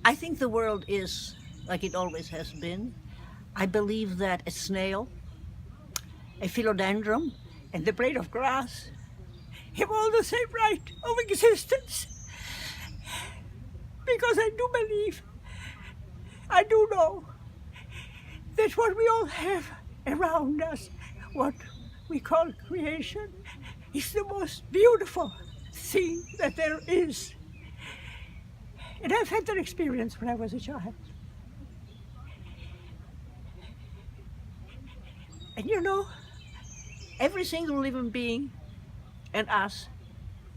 I think the world is like it always has been. I believe that a snail, a philodendron, and the blade of grass have all the same right of existence. Because I do believe, I do know that what we all have around us, what we call creation, is the most beautiful thing that there is. And I've had that experience when I was a child. And you know, every single living being and us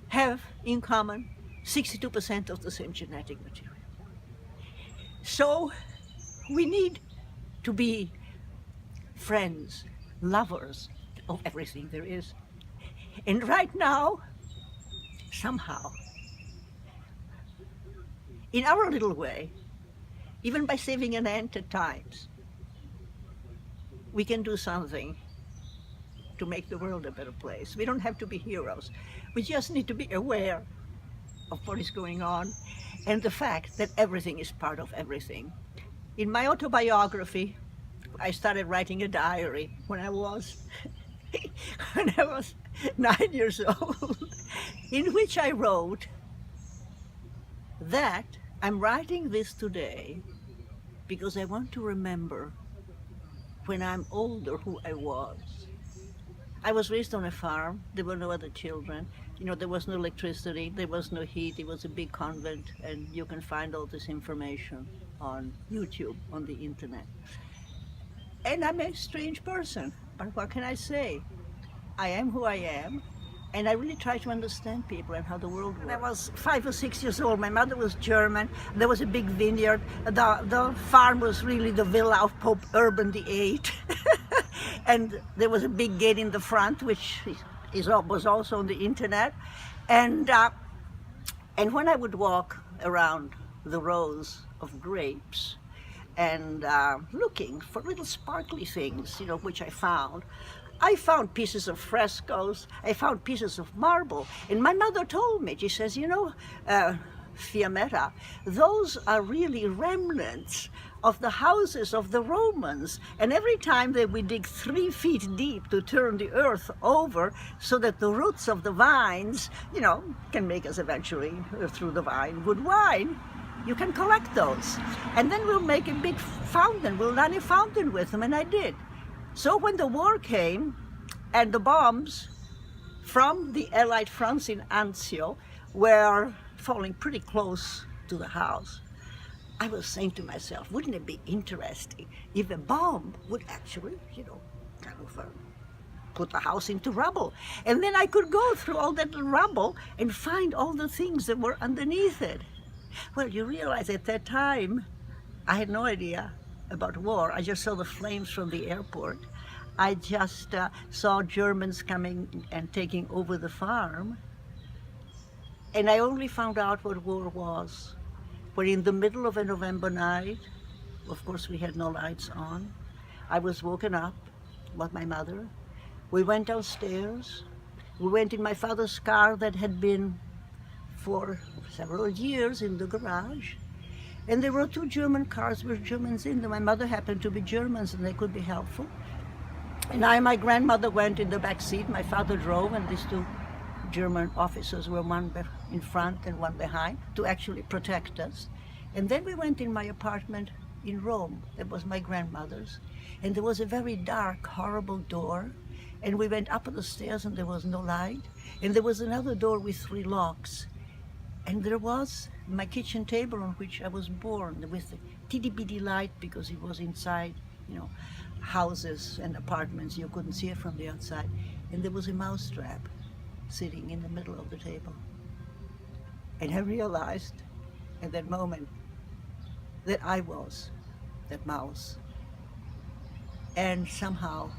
have in common 62% of the same genetic material. So we need to be friends, lovers of everything there is. And right now, somehow, in our little way, even by saving an ant at times, we can do something to make the world a better place. We don't have to be heroes. We just need to be aware of what is going on and the fact that everything is part of everything. In my autobiography, I started writing a diary when I was 9 years old, in which I wrote that I'm writing this today because I want to remember when I'm older who I was. I was raised on a farm. There were no other children. You know, there was no electricity, there was no heat. It was a big convent, and you can find all this information on YouTube, on the internet. And I'm a strange person, but what can I say? I am who I am, and I really try to understand people and how the world works. When I was 5 or 6 years old, my mother was German. There was a big vineyard. The farm was really the villa of Pope Urban VIII. And there was a big gate in the front, which was also on the internet. And when I would walk around the rows of grapes and looking for little sparkly things, you know, which I found pieces of frescoes, I found pieces of marble. And my mother told me, she says, you know, Fiammetta, those are really remnants of the houses of the Romans. And every time that we dig 3 feet deep to turn the earth over so that the roots of the vines, you know, can make us eventually, through the vine, good wine, you can collect those. And then we'll make a big fountain, we'll run a fountain with them, and I did. So when the war came and the bombs from the Allied fronts in Anzio were falling pretty close to the house, I was saying to myself, wouldn't it be interesting if a bomb would actually, you know, kind of put the house into rubble? And then I could go through all that rubble and find all the things that were underneath it. Well, you realize at that time, I had no idea about war. I just saw the flames from the airport. I just saw Germans coming and taking over the farm. And I only found out what war was when, in the middle of a November night, of course we had no lights on, I was woken up by my mother. We went downstairs. We went in my father's car that had been for several years in the garage. And there were 2 German cars with Germans in them. My mother happened to be Germans and they could be helpful. And I and my grandmother went in the back seat. My father drove, and these 2 German officers were one in front and one behind to actually protect us. And then we went in my apartment in Rome. That was my grandmother's. And there was a very dark, horrible door. And we went up the stairs and there was no light. And there was another door with 3 locks. And there was my kitchen table on which I was born with a teeny-bitty light, because it was inside, you know, houses and apartments. You couldn't see it from the outside. And there was a mousetrap sitting in the middle of the table. And I realized at that moment that I was that mouse. And somehow,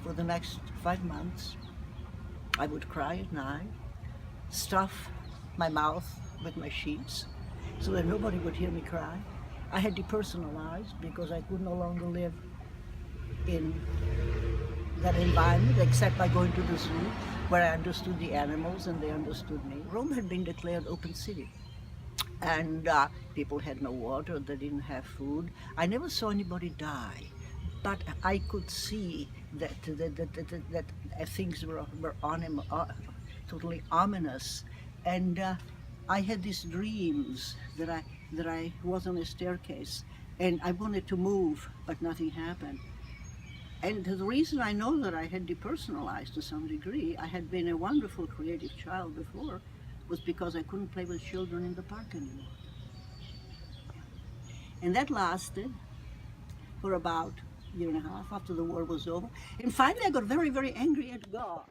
for the next 5 months, I would cry at night, stuff my mouth with my sheets so that nobody would hear me cry. I had depersonalized because I could no longer live in that environment except by going to the zoo, where I understood the animals and they understood me. Rome had been declared open city. and people had no water, they didn't have food. I never saw anybody die, but I could see that things were totally ominous, and I had these dreams that I was on a staircase, and I wanted to move, but nothing happened. And the reason I know that I had depersonalized to some degree, I had been a wonderful creative child before, was because I couldn't play with children in the park anymore. And that lasted for about a year and a half after the war was over. And finally I got very, very angry at God.